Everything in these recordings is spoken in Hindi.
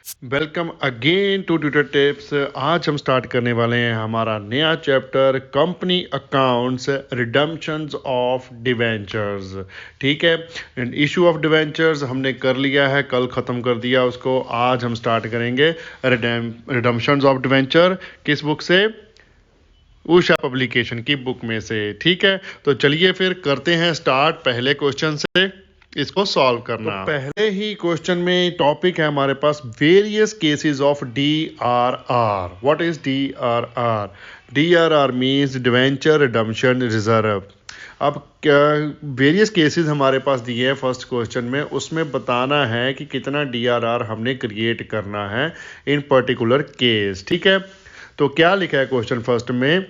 Welcome again to Twitter tips. आज हम स्टार्ट करने वाले हैं हमारा नया chapter company accounts redemptions of debentures. ठीक है, इशू ऑफ डिवेंचर्स हमने कर लिया है, कल ख़त्म कर दिया उसको। आज हम स्टार्ट करेंगे रिडम्पशंस ऑफ डिवेंचर। किस बुक से? उषा पब्लिकेशन की बुक में से। ठीक है, तो चलिए फिर करते हैं स्टार्ट पहले क्वेश्चन से इसको सॉल्व करना। तो पहले ही क्वेश्चन में टॉपिक है हमारे पास various cases of DRR। What is DRR? DRR means debenture redemption reserve. अब क्या वेरियस केसेस हमारे पास दिए हैं फर्स्ट क्वेश्चन में, उसमें बताना है कि कितना DRR हमने क्रिएट करना है इन पर्टिकुलर केस। ठीक है, तो क्या लिखा है क्वेश्चन फर्स्ट में?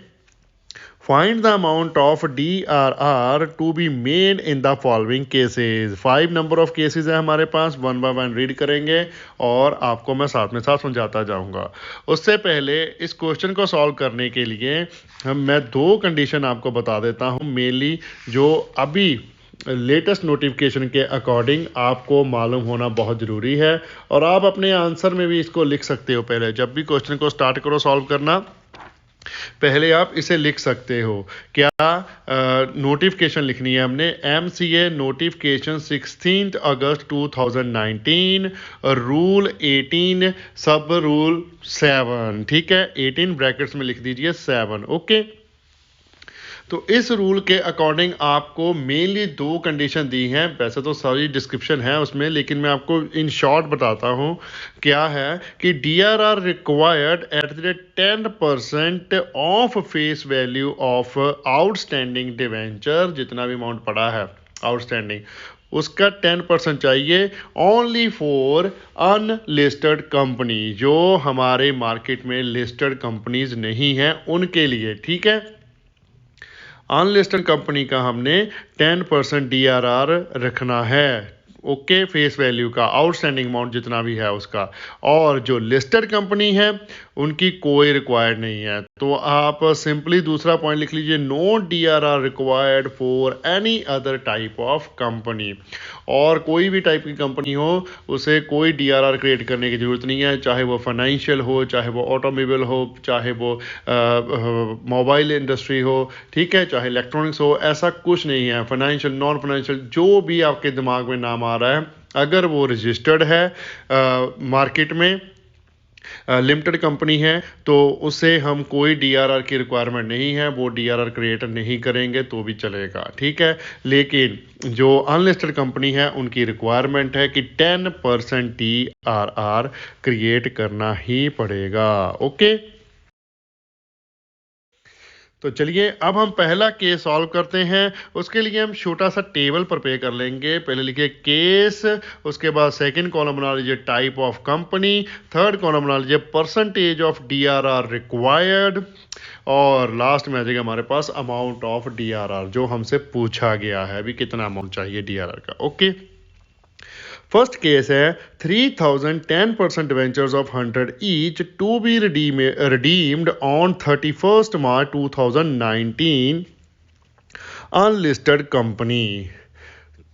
Find the amount of DRR to be made in the following cases. 5 number of cases है हमारे पास, वन बाय वन रीड करेंगे और आपको मैं साथ में साथ समझाता जाऊंगा। उससे पहले इस क्वेश्चन को सॉल्व करने के लिए मैं 2 कंडीशन आपको बता देता हूं, मेनली जो अभी लेटेस्ट नोटिफिकेशन के अकॉर्डिंग आपको मालूम होना बहुत ज़रूरी है। और आप अपने आंसर में भी इसको लिख सकते हो। पहले जब भी क्वेश्चन को स्टार्ट करो सॉल्व करना, पहले आप इसे लिख सकते हो। क्या नोटिफिकेशन लिखनी है हमने? MCA नोटिफिकेशन 16 अगस्त 2019 रूल 18 सब रूल 7। ठीक है, 18 ब्रैकेट्स में लिख दीजिए 7। ओके, तो इस रूल के अकॉर्डिंग आपको मेनली 2 कंडीशन दी हैं। वैसे तो सारी डिस्क्रिप्शन है उसमें, लेकिन मैं आपको इन शॉर्ट बताता हूं। क्या है कि DRR required at the 10% of face value of outstanding debenture. जितना भी अमाउंट पड़ा है आउटस्टैंडिंग, उसका 10% चाहिए ओनली फॉर अनलिस्टेड कंपनी, जो हमारे मार्केट में लिस्टेड कंपनीज नहीं हैं उनके लिए। ठीक है, अनलिस्टेड कंपनी का हमने 10% DRR रखना है। ओके, फेस वैल्यू का, आउटस्टैंडिंग अमाउंट जितना भी है उसका। और जो लिस्टेड कंपनी है उनकी कोई रिक्वायर्ड नहीं है। तो आप सिंपली दूसरा पॉइंट लिख लीजिए, no DRR required for any other type of company. और कोई भी टाइप की कंपनी हो उसे कोई DRR क्रिएट करने की ज़रूरत नहीं है, चाहे वो फाइनेंशियल हो, चाहे वो ऑटोमोबाइल हो, चाहे वो मोबाइल इंडस्ट्री हो, ठीक है, चाहे इलेक्ट्रॉनिक्स हो। ऐसा कुछ नहीं है। फाइनेंशियल, नॉन फाइनेंशियल, जो भी आपके दिमाग में नाम आ रहा है, अगर वो रजिस्टर्ड है मार्केट में, लिमिटेड कंपनी है, तो उसे हम कोई DRR की रिक्वायरमेंट नहीं है, वो DRR क्रिएट नहीं करेंगे तो भी चलेगा। ठीक है, लेकिन जो अनलिस्टेड कंपनी है उनकी रिक्वायरमेंट है कि 10% DRR क्रिएट करना ही पड़ेगा। ओके, तो चलिए अब हम पहला केस सॉल्व करते हैं। उसके लिए हम छोटा सा टेबल प्रिपेयर कर लेंगे। पहले लिखिए केस, उसके बाद सेकंड कॉलम बना लीजिए type of company, third column बना लीजिए परसेंटेज ऑफ DRR रिक्वायर्ड, और लास्ट में आ जाएगा हमारे पास अमाउंट ऑफ DRR, जो हमसे पूछा गया है अभी कितना अमाउंट चाहिए DRR का। ओके, फर्स्ट केस है 3000 10% debentures of 100 each to be redeemed on 31st March 2019 unlisted company.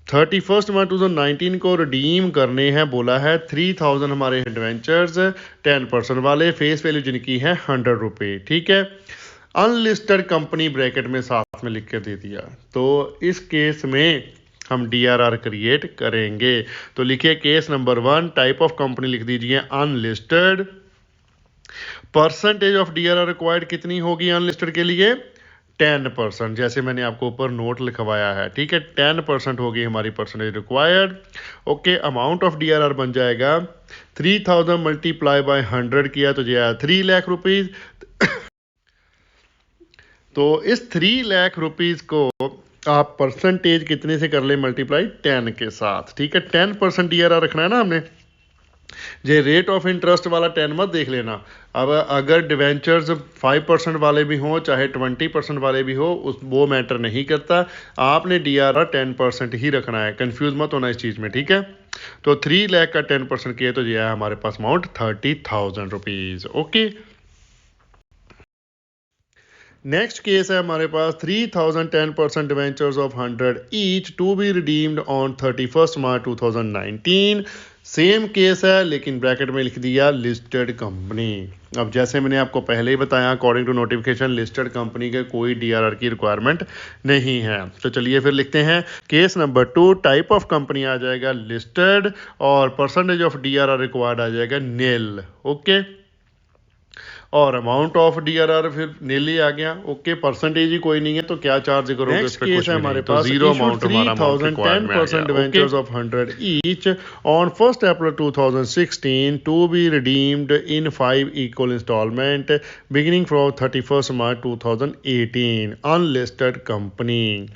31st March 2019 को रिडीम करने हैं, बोला है 3000 हमारे डिवेंचर्स 10% वाले, फेस वैल्यू जिनकी है 100 रुपये। ठीक है, अनलिस्टेड कंपनी ब्रैकेट में साथ में लिख के दे दिया। तो इस केस में हम DRR क्रिएट करेंगे। तो लिखिए case number 1, type of company लिख दीजिए unlisted, percentage of DRR required कितनी होगी अनलिस्टेड के लिए? 10%, जैसे मैंने आपको ऊपर नोट लिखवाया है। ठीक है, 10% होगी हमारी percentage required. Okay, amount of DRR बन जाएगा 3000 मल्टीप्लाई बाय 100 किया तो जो 3 लाख रुपीज। तो इस 3 लाख रुपीज को आप परसेंटेज कितने से कर ले? मल्टीप्लाई 10 के साथ। ठीक है, 10% DRR रखना है ना हमने। जे रेट ऑफ इंटरेस्ट वाला 10 मत देख लेना। अब अगर डिवेंचर्स 5% वाले भी हों चाहे 20% वाले भी हो, उस वो मैटर नहीं करता। आपने DRR 10% ही रखना है, कंफ्यूज मत होना इस चीज़ में। ठीक है, तो 3 लाख का 10% किया तो यह है हमारे पास amount 30,000 rupees. Okay, next case है हमारे पास 3000 10% debentures of 100 each to be redeemed on 31st March 2019 same case है लेकिन ब्रैकेट में लिख दिया लिस्टेड कंपनी। अब जैसे मैंने आपको पहले ही बताया, according to notification listed company के कोई डीआरआर की रिक्वायरमेंट नहीं है। तो चलिए फिर लिखते हैं case number 2, type of company आ जाएगा लिस्टेड और परसेंटेज ऑफ डीआरआर रिक्वायर्ड आ जाएगा नील। ओके, और अमाउंट ऑफ डीआरआर फिर नीली आ गया। ओके, परसेंटेज ही कोई नहीं है तो क्या चार्ज करोगे उस पे, कुछ भी हमारे पास जीरो अमाउंट हमारा 1010% debentures of 100 each on 1 April 2016 to be redeemed in 5 equal installment beginning from 31 March 2018 unlisted company.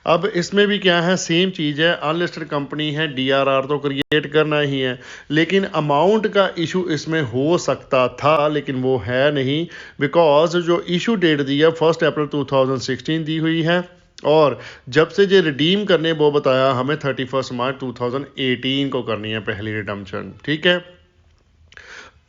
अब इसमें भी क्या है, सेम चीज़ है, अनलिस्टेड कंपनी है, डीआरआर तो क्रिएट करना ही है, लेकिन अमाउंट का इशू इसमें हो सकता था लेकिन वो है नहीं, बिकॉज जो इशू डेट दी है 1 April 2016 दी हुई है और जब से जो रिडीम करने वो बताया हमें 31 March 2018 को करनी है पहली रिडम्पशन। ठीक है,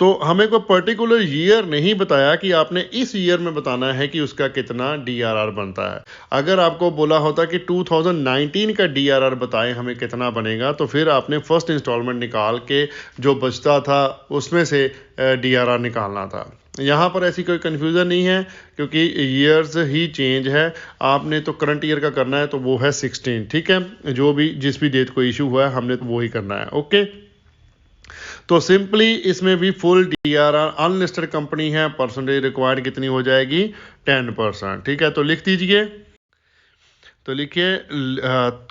तो हमें कोई पर्टिकुलर ईयर नहीं बताया कि आपने इस ईयर में बताना है कि उसका कितना डीआरआर बनता है। अगर आपको बोला होता कि 2019 का डीआरआर बताएं हमें कितना बनेगा, तो फिर आपने फर्स्ट इंस्टॉलमेंट निकाल के जो बचता था उसमें से डीआरआर निकालना था। यहाँ पर ऐसी कोई कन्फ्यूज़न नहीं है क्योंकि ईयर्स ही चेंज है। आपने तो करंट ईयर का करना है तो वो है 16। ठीक है, जो भी जिस भी डेट को इशू हुआ है हमने तो वो ही करना है। ओके, तो सिंपली इसमें भी फुल डीआरआर अनलिस्टेड कंपनी है, परसेंटेज रिक्वायर्ड कितनी हो जाएगी 10%। ठीक है, तो लिख दीजिए, तो लिखिए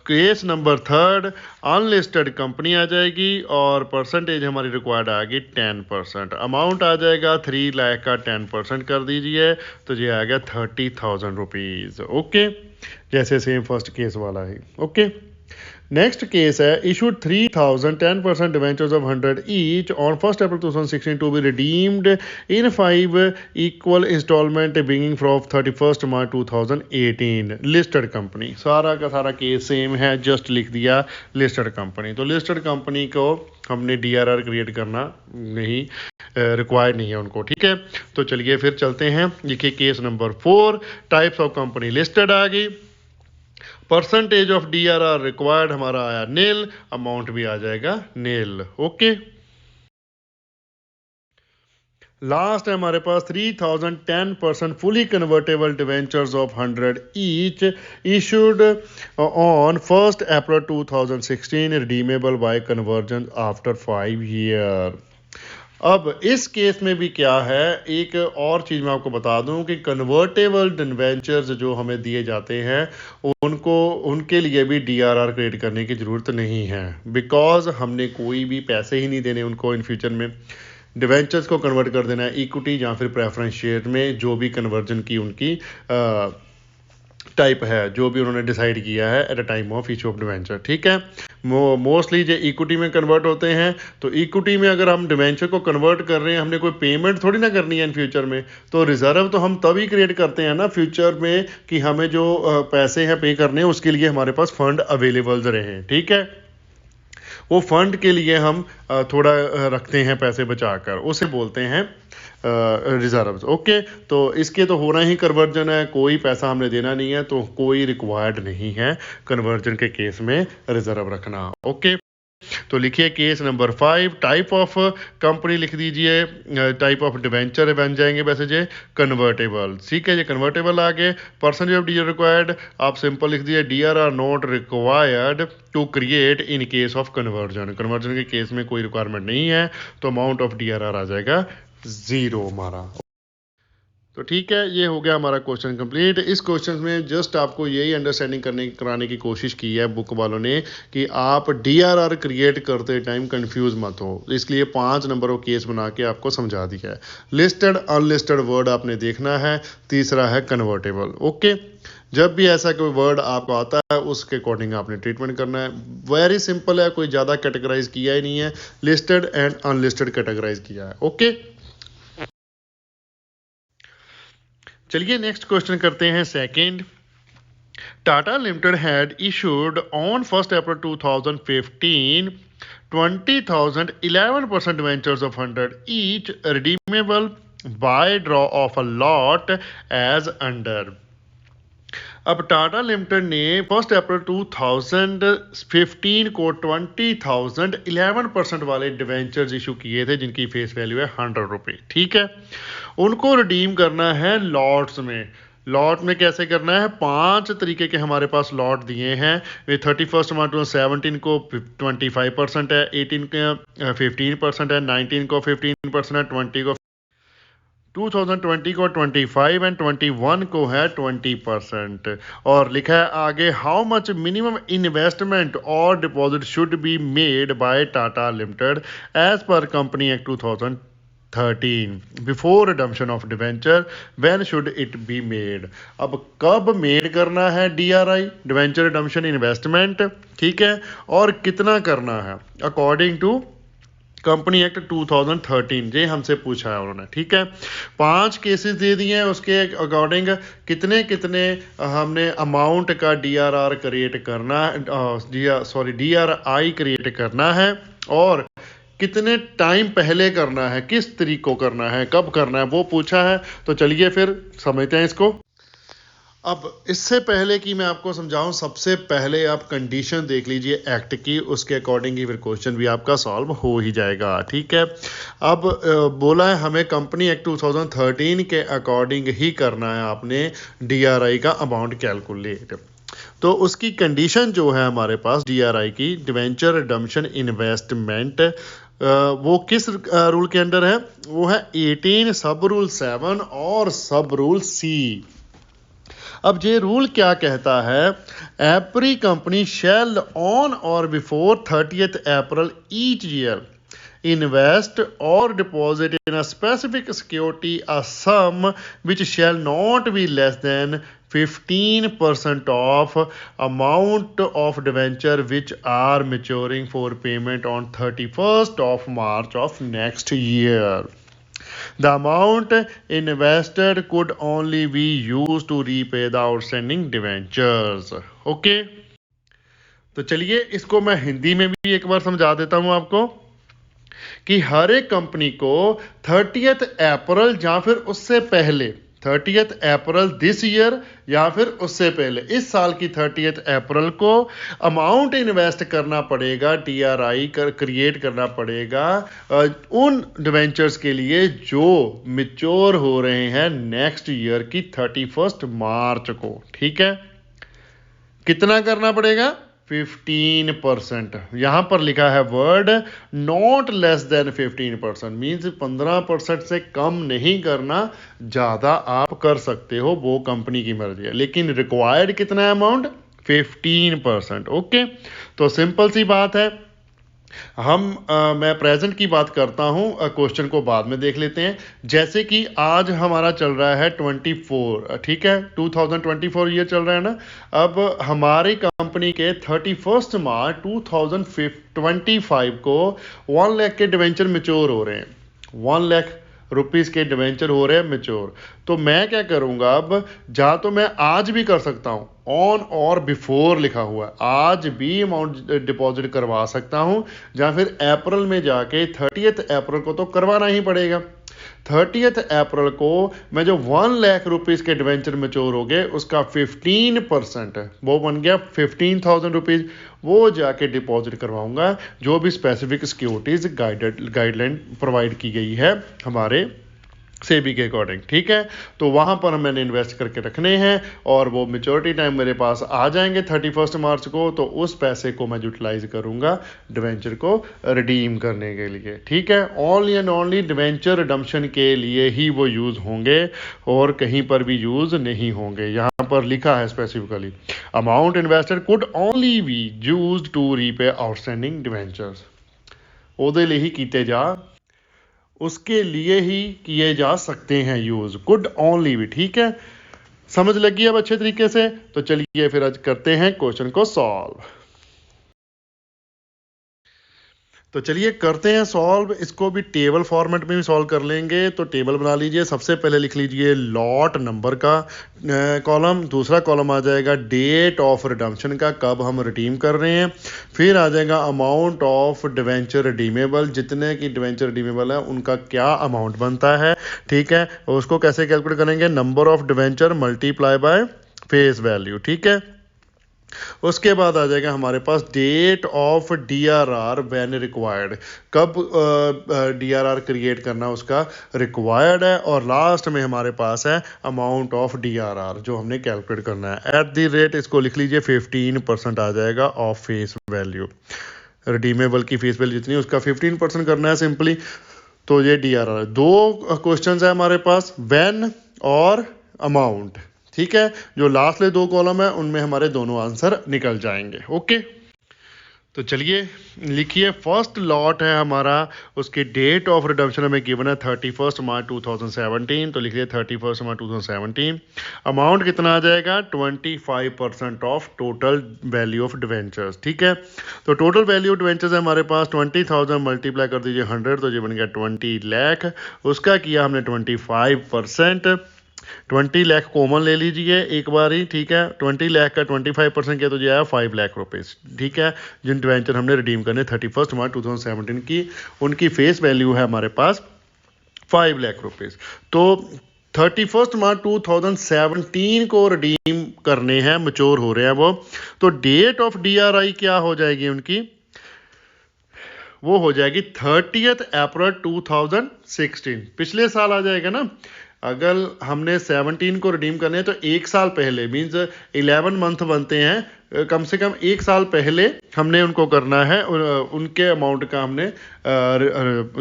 केस नंबर 3 अनलिस्टेड कंपनी आ जाएगी और परसेंटेज हमारी रिक्वायर्ड आएगी 10%। अमाउंट आ जाएगा 3 लाख का 10% कर दीजिए तो ये आ गया 30,000 रुपीज़। ओके, जैसे सेम फर्स्ट केस वाला है। ओके, नेक्स्ट केस है issued 3,000 10% debentures of 100 each on 1 April 2016 to be redeemed in 5 equal installment beginning from 31 March 2018 listed company. सारा का सारा केस सेम है, जस्ट लिख दिया लिस्टेड कंपनी। तो लिस्टेड कंपनी को हमने डीआरआर क्रिएट करना नहीं, रिक्वायर्ड नहीं है उनको। ठीक है, तो चलिए फिर चलते हैं। लिखिए case number 4, types of company listed आ गई, परसेंटेज ऑफ डीआरआर रिक्वायर्ड हमारा आया नील, अमाउंट भी आ जाएगा नील। ओके, लास्ट है हमारे पास 3,000 10% fully convertible debentures of 100 each issued on 1 April 2016 redeemable bye conversion after 5 year. अब इस केस में भी क्या है, एक और चीज़ मैं आपको बता दूं कि कन्वर्टेबल डिवेंचर्स जो हमें दिए जाते हैं उनके लिए भी डीआरआर क्रिएट करने की ज़रूरत नहीं है, बिकॉज हमने कोई भी पैसे ही नहीं देने उनको इन फ्यूचर में। डिवेंचर्स को कन्वर्ट कर देना है इक्विटी या फिर प्रेफरेंस शेयर में, जो भी कन्वर्जन की उनकी टाइप है, जो भी उन्होंने डिसाइड किया है at a time of issue of debenture. ठीक है, मोस्टली जो इक्विटी में कन्वर्ट होते हैं, तो इक्विटी में अगर हम डिवेंचर को कन्वर्ट कर रहे हैं, हमने कोई पेमेंट थोड़ी ना करनी है इन फ्यूचर में, तो रिजर्व तो हम तभी क्रिएट करते हैं ना फ्यूचर में कि हमें जो पैसे हैं पे करने हैं उसके लिए हमारे पास फंड अवेलेबल रहे। ठीक है, वो फंड के लिए हम थोड़ा रखते हैं पैसे बचाकर, उसे बोलते हैं रिजर्व्स। ओके, तो इसके तो होना ही कन्वर्जन है, कोई पैसा हमने देना नहीं है, तो कोई रिक्वायर्ड नहीं है कन्वर्जन के केस में रिजर्व रखना। ओके, तो लिखिए case number 5, type of company लिख दीजिए, टाइप ऑफ डिवेंचर बन जाएंगे वैसे जे कन्वर्टेबल। ठीक है, ये कन्वर्टेबल आ गए। परसेंटेज ऑफ डीआर रिक्वायर्ड आप सिंपल लिख दिए DR R not required to create in case of conversion. Conversion के केस में कोई रिक्वायरमेंट नहीं है, तो अमाउंट ऑफ डीआरआर आ जाएगा 0 हमारा। तो ठीक है, ये हो गया हमारा क्वेश्चन कंप्लीट। इस क्वेश्चन में जस्ट आपको यही अंडरस्टैंडिंग कराने की कोशिश की है बुक वालों ने कि आप डीआरआर क्रिएट करते टाइम कंफ्यूज मत हो, इसलिए 5 नंबर ऑफ केस बना के आपको समझा दिया है। लिस्टेड अनलिस्टेड वर्ड आपने देखना है, तीसरा है कन्वर्टेबल। ओके, जब भी ऐसा कोई वर्ड आपको आता है उसके अकॉर्डिंग आपने ट्रीटमेंट करना है। वेरी सिंपल है, कोई ज़्यादा कैटेगराइज किया ही नहीं है, लिस्टेड एंड अनलिस्टेड कैटेगराइज किया है। ओके, चलिए नेक्स्ट क्वेश्चन करते हैं second. Tata limited had issued on 1 April 2015 20,000 11% ventures of 100 each redeemable by draw of a lot as under। अब टाटा लिमिटेड ने 1 अप्रैल 2015 को 20,000 11% वाले डिवेंचर्स इशू किए थे जिनकी फेस वैल्यू है 100 रुपये। ठीक है, उनको रिडीम करना है लॉट्स में। लॉट में कैसे करना है, 5 तरीके के हमारे पास लॉट दिए हैं। 31 मार्च 2017 को 25% है, 18 का 15% है, 19 को 15% है, 20 को 2020 को 25 एंड 21 को है 20%। और लिखा है आगे, हाउ मच मिनिमम इन्वेस्टमेंट और deposit should be made by Tata limited as per company act 2013 before redemption of debenture, when should it be made. अब कब मेड करना है DRI, डिवेंचर रिडम्पशन इन्वेस्टमेंट, ठीक है, और कितना करना है अकॉर्डिंग टू कंपनी एक्ट 2013, ये हमसे पूछा है उन्होंने। ठीक है, 5 केसेस दे दिए हैं, उसके अकॉर्डिंग कितने कितने हमने अमाउंट का DRR क्रिएट करना DRI क्रिएट करना है, और कितने टाइम पहले करना है, किस तरीको करना है, कब करना है, वो पूछा है। तो चलिए फिर समझते हैं इसको। अब इससे पहले कि मैं आपको समझाऊं, सबसे पहले आप कंडीशन देख लीजिए एक्ट की, उसके अकॉर्डिंग ही फिर क्वेश्चन भी आपका सॉल्व हो ही जाएगा। ठीक है, अब बोला है हमें कंपनी एक्ट 2013 के अकॉर्डिंग ही करना है आपने DRI का अमाउंट कैलकुलेट। तो उसकी कंडीशन जो है हमारे पास DRI की, डिवेंचर रिडम्पशन इन्वेस्टमेंट, वो किस रूल के अंडर है, वो है 18 सब रूल 7 और सब रूल C। अब ये रूल क्या कहता है, एवरी कंपनी शैल ऑन और before 30th April each year invest or deposit in a specific security a sum which shall not be less than 15% of amount of debenture which are maturing for payment on 31st of March of next year. The amount invested could only be used to repay the outstanding debentures. Okay? तो चलिए इसको मैं हिंदी में भी एक बार समझा देता हूं आपको कि हर एक कंपनी को 30th अप्रैल या फिर उससे पहले, 30th अप्रैल दिस ईयर या फिर उससे पहले, इस साल की 30th अप्रैल को अमाउंट इन्वेस्ट करना पड़ेगा, DRI क्रिएट करना पड़ेगा उन डिवेंचर्स के लिए जो मिच्योर हो रहे हैं नेक्स्ट ईयर की 31st मार्च को। ठीक है, कितना करना पड़ेगा, 15%। यहां पर लिखा है word not less than 15%, means 15% से कम नहीं करना, ज्यादा आप कर सकते हो, वो कंपनी की मर्जी है, लेकिन रिक्वायर्ड कितना है अमाउंट, 15%। ओके, तो सिंपल सी बात है। मैं प्रेजेंट की बात करता हूं, क्वेश्चन को बाद में देख लेते हैं। जैसे कि आज हमारा चल रहा है 24, ठीक है, 2024 ईयर चल रहा है ना। अब हमारी कंपनी के 31 मार्च 2025 को 1 लाख के डिवेंचर मैच्योर हो रहे हैं, 1 लाख रुपीस के डिवेंचर हो रहे हैं मैच्योर। तो मैं क्या करूंगा, अब जा तो मैं आज भी कर सकता हूं, ऑन और बिफोर लिखा हुआ है, आज भी अमाउंट डिपॉजिट करवा सकता हूं, या फिर अप्रैल में जाके 30th अप्रैल को तो करवाना ही पड़ेगा। 30th अप्रैल को मैं जो 1 लाख रुपीस के डिवेंचर मैच्योर हो गए, उसका 15% है, वो बन गया 15,000 रुपीज, वो जाके डिपॉजिट करवाऊंगा, जो भी स्पेसिफिक सिक्योरिटीज गाइडलाइन प्रोवाइड की गई है हमारे सेबी के अकॉर्डिंग। ठीक है, तो वहां पर मैंने इन्वेस्ट करके रखने हैं, और वो मेच्योरिटी टाइम मेरे पास आ जाएंगे 31 मार्च को, तो उस पैसे को मैं यूटिलाइज करूंगा डिवेंचर को रिडीम करने के लिए। ठीक है, only and only debenture redemption के लिए ही वो यूज होंगे, और कहीं पर भी यूज नहीं होंगे। यहां पर लिखा है specifically, amount invested could only be used to repay outstanding debentures, ਉਹਦੇ ਲਈ ही कीते जा, उसके लिए ही किए जा सकते हैं यूज, कुड ओनली भी। ठीक है, समझ लगी अब अच्छे तरीके से। तो चलिए फिर आज करते हैं क्वेश्चन को सॉल्व। तो चलिए करते हैं सॉल्व, इसको भी टेबल फॉर्मेट में भी सॉल्व कर लेंगे। तो टेबल बना लीजिए, सबसे पहले लिख लीजिए लॉट नंबर का कॉलम, दूसरा कॉलम आ जाएगा डेट ऑफ रिडम्पशन का, कब हम रिडीम कर रहे हैं, फिर आ जाएगा अमाउंट ऑफ डिवेंचर रिडीमेबल, जितने की डिवेंचर रिडीमेबल है उनका क्या अमाउंट बनता है। ठीक है, उसको कैसे कैलकुलेट करेंगे, number of debenture multiply by face value, ठीक है। उसके बाद आ जाएगा हमारे पास date of DRR when required, कब DRR क्रिएट करना उसका रिक्वायर्ड है, और लास्ट में हमारे पास है अमाउंट ऑफ DRR जो हमने कैलकुलेट करना है। एट द रेट इसको लिख लीजिए 15% आ जाएगा ऑफ फेस वैल्यू, रिडीमेबल की फेस वैल्यू जितनी उसका 15% करना है सिंपली। तो ये DRR, दो क्वेश्चन है हमारे पास, व्हेन और अमाउंट, ठीक है। जो लास्ट ले दो कॉलम है उनमें हमारे दोनों आंसर निकल जाएंगे। ओके, तो चलिए लिखिए। फर्स्ट लॉट है हमारा, उसकी डेट ऑफ रिडम्पशन हमें गिवन है 31 मार्च 2017, तो लिख लिया 31 मार्च 2017। अमाउंट कितना आ जाएगा 25% of total value of debentures, ठीक है। तो टोटल वैल्यू ऑफ डिवेंचर्स है हमारे पास 20,000 मल्टीप्लाई कर दीजिए 100, तो ये बन गया 20 लाख। उसका किया हमने 25%, 20 लाख कॉमन ले लीजिए एक बार ही, ठीक है। 20 लाख का 25% किया तो ये आया 5 लाख रुपीज़, ठीक है। जिन डिवेंचर हमने रिडीम करने 31 मार्च 2017 की, उनकी फेस वैल्यू है हमारे पास 5 लाख रुपीज़। तो 31 मार्च 2017 को रिडीम करने हैं, मैच्योर हो रहे हैं वो, तो डेट ऑफ DRI क्या हो जाएगी उनकी, वो हो जाएगी 30 अप्रैल 2016, पिछले साल आ जाएगा ना। अगर हमने 17 को रिडीम करने हैं तो एक साल पहले, मीन्स 11 मंथ बनते हैं, कम से कम एक साल पहले हमने उनको करना है, उनके अमाउंट का हमने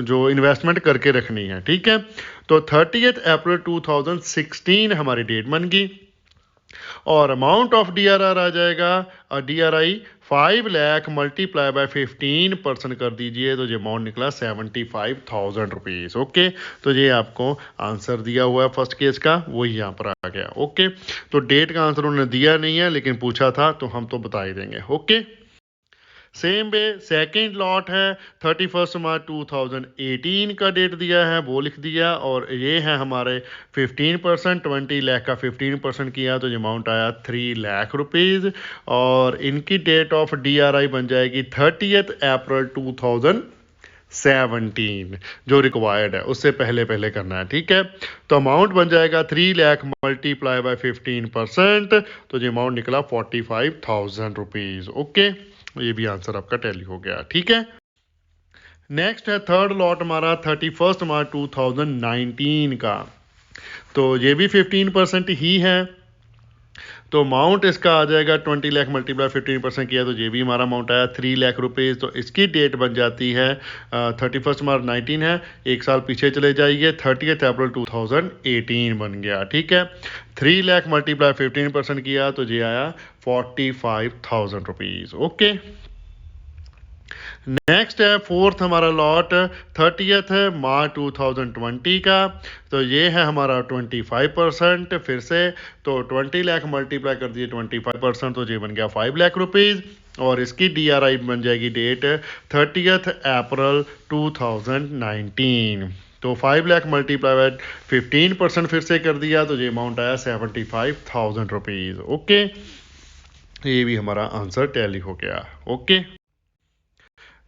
जो इन्वेस्टमेंट करके रखनी है, ठीक है। तो 30 अप्रैल 2016 हमारी डेट बन गई, और अमाउंट ऑफ DRR आ जाएगा, DRI 5 लाख मल्टीप्लाई बाय 15% कर दीजिए, तो ये अमाउंट निकला 75,000 रुपीज़। ओके, तो ये आपको आंसर दिया हुआ है फर्स्ट केस का, वही यहाँ पर आ गया। ओके, तो डेट का आंसर उन्होंने दिया नहीं है, लेकिन पूछा था तो हम तो बता ही देंगे। Okay, same way second lot है 31 मार्च 2018 का डेट दिया है, वो लिख दिया, और ये है हमारे 15%, 20 लाख का 15% किया तो ये अमाउंट आया 3 लाख रुपीज़, और इनकी डेट ऑफ DRI बन जाएगी 30 अप्रैल 2017, जो रिक्वायर्ड है उससे पहले पहले करना है, ठीक है। तो अमाउंट बन जाएगा 3 लाख मल्टीप्लाई बाय 15%, तो ये अमाउंट निकला 45,000 रुपीज़। ओके, ये भी आंसर आपका टैली हो गया, ठीक है। नेक्स्ट है थर्ड लॉट हमारा 31 मार्च 2019 का, तो ये भी 15% ही है, तो अमाउंट इसका आ जाएगा 20 लाख मल्टीप्लाई 15% किया तो ये भी हमारा अमाउंट आया 3 लाख रुपीज़। तो इसकी डेट बन जाती है 31 मार्च 19 है, एक साल पीछे चले जाइए, 30 अप्रैल 2018 बन गया, ठीक है। 3 लाख मल्टीप्लाई 15% किया तो ये आया 45,000 रुपीज़। ओके, नेक्स्ट है फोर्थ हमारा लॉट 30 मार्च 2020 का, तो ये है हमारा 25%, फिर से तो 20 लाख मल्टीप्लाई कर दिए 25%, तो ये बन गया 5 लाख रुपीज़, और इसकी DRI बन जाएगी डेट 30 अप्रैल 2019। तो 5 लाख मल्टीप्लाई बाय 15% फिर से कर दिया तो ये अमाउंट आया 75,000 रुपीज़। ओके, ये भी हमारा आंसर टैली हो गया। ओके,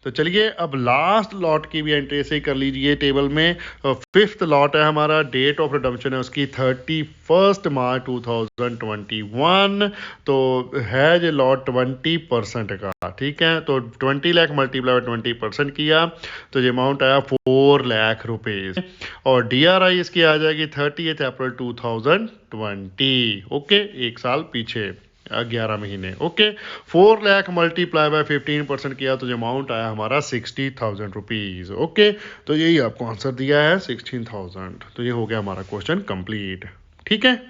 तो चलिए अब लास्ट लॉट की भी एंट्री से कर लीजिए टेबल में। फिफ्थ लॉट है हमारा, डेट ऑफ रिडम्पशन है उसकी 31 मार्च 2021, तो है ये लॉट 20% का, ठीक है। तो 20 लाख मल्टीप्लाई 20% किया तो ये अमाउंट आया 4 लाख रुपीज़, और DRI इसकी आ जाएगी 30 अप्रैल 2020। ओके, एक साल पीछे 11 महीने। ओके, 4 लाख मल्टीप्लाई बाय 15% किया तो जो अमाउंट आया हमारा 60,000 रुपीज़। ओके, तो यही आपको आंसर दिया है 16,000। तो ये हो गया हमारा क्वेश्चन कंप्लीट, ठीक है।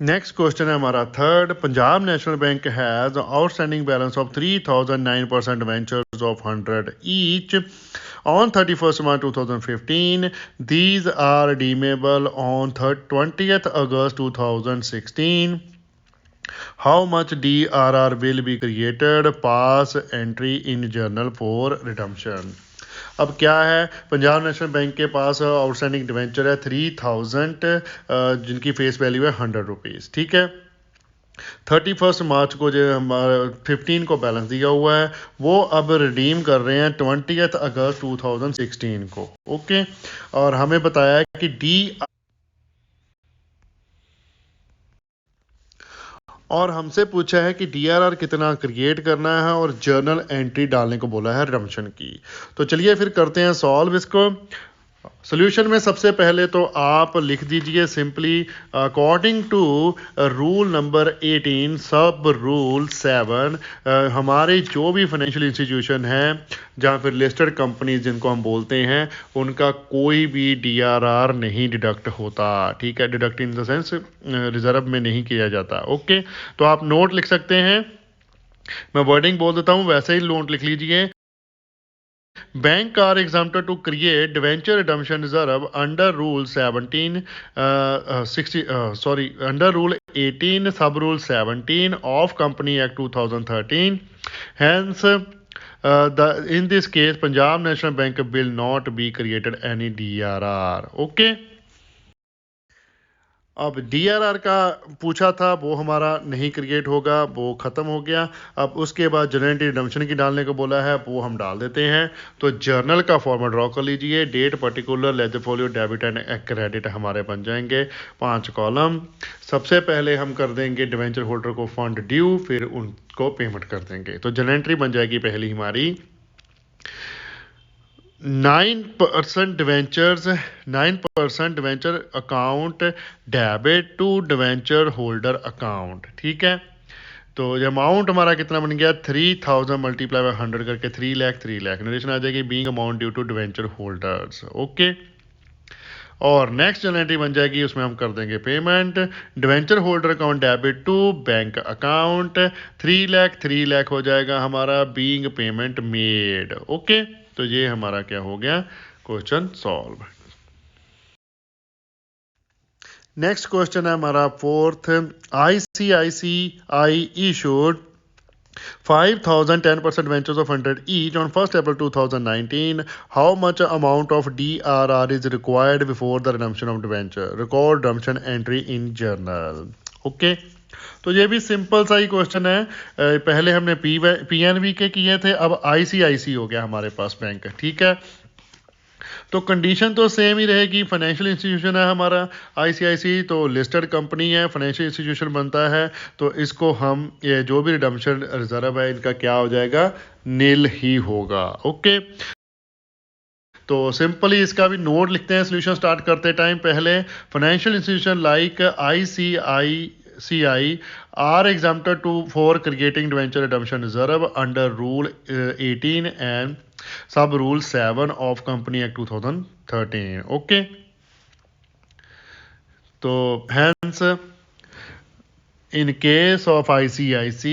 नेक्स्ट क्वेश्चन है हमारा third, Punjab national bank has outstanding balance of 3,009% ventures of 100 each on 31st March 2015. These are redeemable on 20th August 2016. How much DRR will be created? Pass entry in journal for redemption. अब क्या है, पंजाब नेशनल बैंक के पास आउटस्टैंडिंग डिवेंचर है 3,000, जिनकी फेस वैल्यू है 100 रुपीज़, ठीक है। 31 मार्च को जो हमारा 15 को बैलेंस दिया हुआ है, वो अब रिडीम कर रहे हैं 20 अगस्त 2016 को। ओके, और हमें बताया है कि और हमसे पूछा है कि डीआरआर कितना क्रिएट करना है और जर्नल एंट्री डालने को बोला है रिडम्पशन की। तो चलिए फिर करते हैं सॉल्व इसको। सोल्यूशन में सबसे पहले तो आप लिख दीजिए simply according to rule number 18 sub rule 7 हमारे जो भी फाइनेंशियल इंस्टीट्यूशन है जहाँ फिर लिस्टेड कंपनीज जिनको हम बोलते हैं उनका कोई भी डीआरआर नहीं डिडक्ट होता। ठीक है, deduct in the sense reserve में नहीं किया जाता। ओके, तो आप नोट लिख सकते हैं, मैं वर्डिंग बोल देता हूँ वैसे ही नोट लिख लीजिए। Bank are exempted to create debenture redemption reserve under Rule 17, under Rule 18, Sub Rule 17 of Company Act 2013. Hence, in this case, Punjab National Bank will not be created any DRR. Okay. अब डीआरआर का पूछा था वो हमारा नहीं क्रिएट होगा, वो ख़त्म हो गया। अब उसके बाद जर्नल रिडम्पशन की डालने को बोला है, वो हम डाल देते हैं। तो जर्नल का फॉर्मेट ड्रॉ कर लीजिए, date, particular, ledger folio, debit and credit हमारे बन जाएंगे 5 कॉलम। सबसे पहले हम कर देंगे डिवेंचर होल्डर को फंड ड्यू, फिर उनको पेमेंट कर देंगे। तो जर्नल एंट्री बन जाएगी पहली हमारी 9% debenture account debit to debenture holder account. ठीक है, तो ये अमाउंट हमारा कितना बन गया 3000 मल्टीप्लाई बाय 100 करके 3 लाख नरेशन आ जाएगी being amount due to debenture holders. Okay, और नेक्स्ट जर्नल एंट्री बन जाएगी, उसमें हम कर देंगे payment debenture holder account debit to bank account 3 lakh हो जाएगा हमारा बीइंग पेमेंट मेड। ओके, तो ये हमारा क्या हो गया, क्वेश्चन सॉल्व। नेक्स्ट क्वेश्चन है हमारा 4th, ICICI issued 5,000 10% ventures of 100 each on 1st April 2019. How much amount of DRR is required before the redemption of debenture? Record redemption entry in journal. Okay. तो ये भी सिंपल सा ही क्वेश्चन है। पहले हमने पीएनबी के किए थे, अब आईसीआईसी हो गया हमारे पास बैंक। ठीक है, तो कंडीशन तो सेम ही रहेगी। फाइनेंशियल इंस्टीट्यूशन है हमारा आईसीआईसी, तो लिस्टेड कंपनी है, फाइनेंशियल इंस्टीट्यूशन बनता है, तो इसको हम ये जो भी रिडम्पशन रिजर्व है इनका क्या हो जाएगा, नील ही होगा। ओके, तो सिंपली इसका भी नोट लिखते हैं सोल्यूशन स्टार्ट करते टाइम। पहले financial institution like ICICI are exempted for creating debenture redemption reserve under Rule 18 and Sub Rule 7 of Company Act 2013. Okay. तो hence in case of ICIC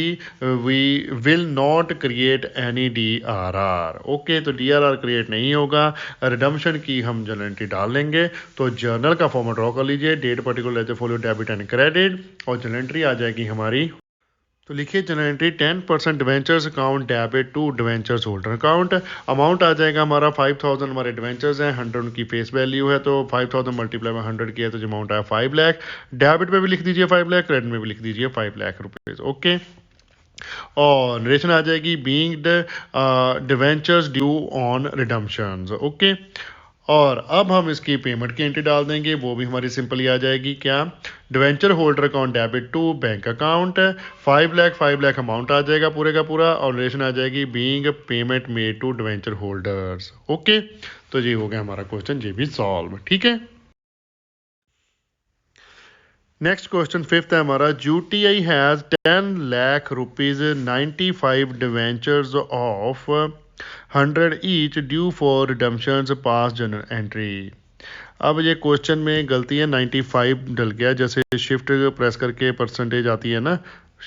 we will not create any DRR. Okay, तो DRR क्रिएट नहीं होगा। रिडम्पशन की हम जर्नल एंट्री डाल लेंगे। तो जर्नल का फॉर्मेट ड्रॉ कर लीजिए, date, particular, ledger folio, debit and credit, और जर्नल एंट्री आ जाएगी हमारी। तो लिखिए journal entry 10% debentures account debit to debentures holder account. Amount आ जाएगा हमारा 5000 हमारे डिवेंचर्स हैं, 100 उनकी फेस वैल्यू है, तो 5000 मल्टीप्लाई में 100 किया तो जो अमाउंट आया 5 लाख। डेबिट में भी लिख दीजिए 5 लाख, क्रेडिट में भी लिख दीजिए 5 लाख रुपीज़। ओके, और नरेशन आ जाएगी being debentures due on redemptions. Okay, और अब हम इसकी पेमेंट की एंट्री डाल देंगे, वो भी हमारी सिंपली आ जाएगी। क्या, debenture holder account debit to bank account 5 lakh amount आ जाएगा पूरे का पूरा, और रिलेशन आ जाएगी being payment made to debenture holders. Okay, तो ये हो गया हमारा क्वेश्चन, ये भी सॉल्व। ठीक है, नेक्स्ट क्वेश्चन 5th है हमारा, UTI has 10 lakh rupees 95 debentures of 100 each due for redemptions pass journal entry. अब ये क्वेश्चन में गलती है, 95 डल गया, जैसे शिफ्ट प्रेस करके परसेंटेज आती है ना,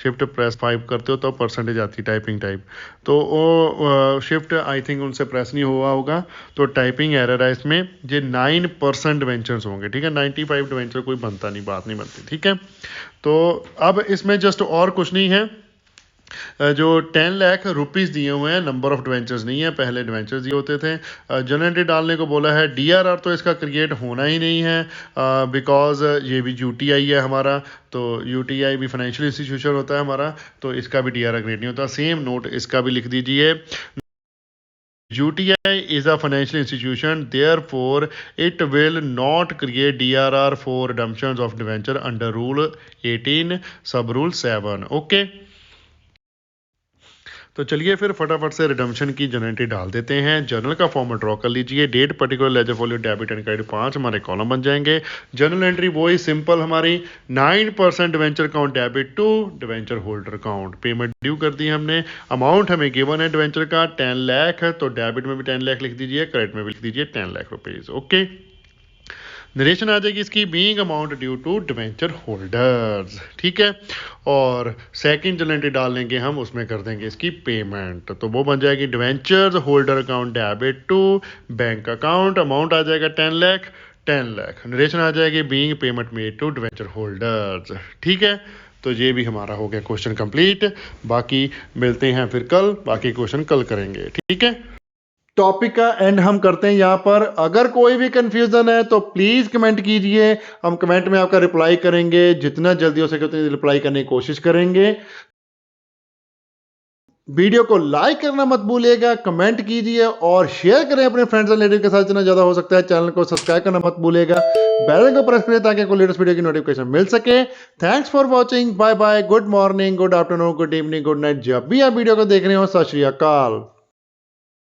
शिफ्ट प्रेस 5 करते हो तो परसेंटेज आती है टाइपिंग टाइप, तो वो शिफ्ट आई थिंक उनसे प्रेस नहीं हुआ होगा, तो टाइपिंग एरर है इसमें। ये 9% डिवेंचर्स होंगे। ठीक है, 95 डिवेंचर कोई बनता नहीं, बात नहीं बनती। ठीक है, तो अब इसमें जस्ट और कुछ नहीं है, जो 10 लाख रुपीज़ दिए हुए हैं, नंबर ऑफ डिवेंचर्स नहीं है, पहले डिवेंचर्स दिए होते थे। जर्नल एंट्री डालने को बोला है, डीआरआर तो इसका क्रिएट होना ही नहीं है, बिकॉज ये भी यूटीआई है हमारा, तो यूटीआई भी फाइनेंशियल इंस्टीट्यूशन होता है हमारा, तो इसका भी डीआरआर क्रिएट नहीं होता। सेम नोट इसका भी लिख दीजिए। UTI is a financial institution, therefore it will not create DRR for redemptions of debenture under Rule 18 Sub Rule 7. Okay. तो चलिए फिर फटाफट से रिडम्पशन की जर्नल एंट्री डाल देते हैं। जर्नल का फॉर्मेट ड्रॉ कर लीजिए। Date, particular, ledger, folio, debit and credit 5 हमारे कॉलम बन जाएंगे। जर्नल एंट्री वही सिंपल हमारी 9% debenture account debit to debenture holder account. Payment due कर दी हमने। अमाउंट हमें गिवन है डिवेंचर का 10 लाख है, तो डेबिट में भी 10 लाख लिख दीजिए, क्रेडिट में भी लिख दीजिए 10 लाख रुपीज। ओके। नरेशन आ जाएगी इसकी being amount due to debenture holders, ठीक है। और सेकंड जर्नल एंट्री डाल लेंगे हम, उसमें कर देंगे इसकी पेमेंट, तो वो बन जाएगी debentures holder account debit to bank account. Amount आ जाएगा 10 लाख, 10 लाख। नरेशन आ जाएगी being payment made to debenture holders, ठीक है। तो ये भी हमारा हो गया क्वेश्चन कंप्लीट। बाकी मिलते हैं फिर कल, बाकी क्वेश्चन कल करेंगे, ठीक है। टॉपिक का एंड हम करते हैं यहाँ पर। अगर कोई भी कंफ्यूजन है तो प्लीज कमेंट कीजिए, हम कमेंट में आपका रिप्लाई करेंगे। जितना जल्दी हो सके उतनी रिप्लाई करने की कोशिश करेंगे। वीडियो को लाइक करना मत भूलिएगा, कमेंट कीजिए और शेयर करें अपने फ्रेंड्स एंड रिलेटिव के साथ जितना ज्यादा हो सकता है। चैनल को सब्सक्राइब करना मत भूलिएगा, बेल आइकन को प्रेस करें ताकि आपको लेटेस्ट वीडियो की नोटिफिकेशन मिल सके। Thanks for watching, bye bye, good morning, good afternoon, good evening, good night. जब भी आप वीडियो को देख रहे हो, सत श्री अकाल।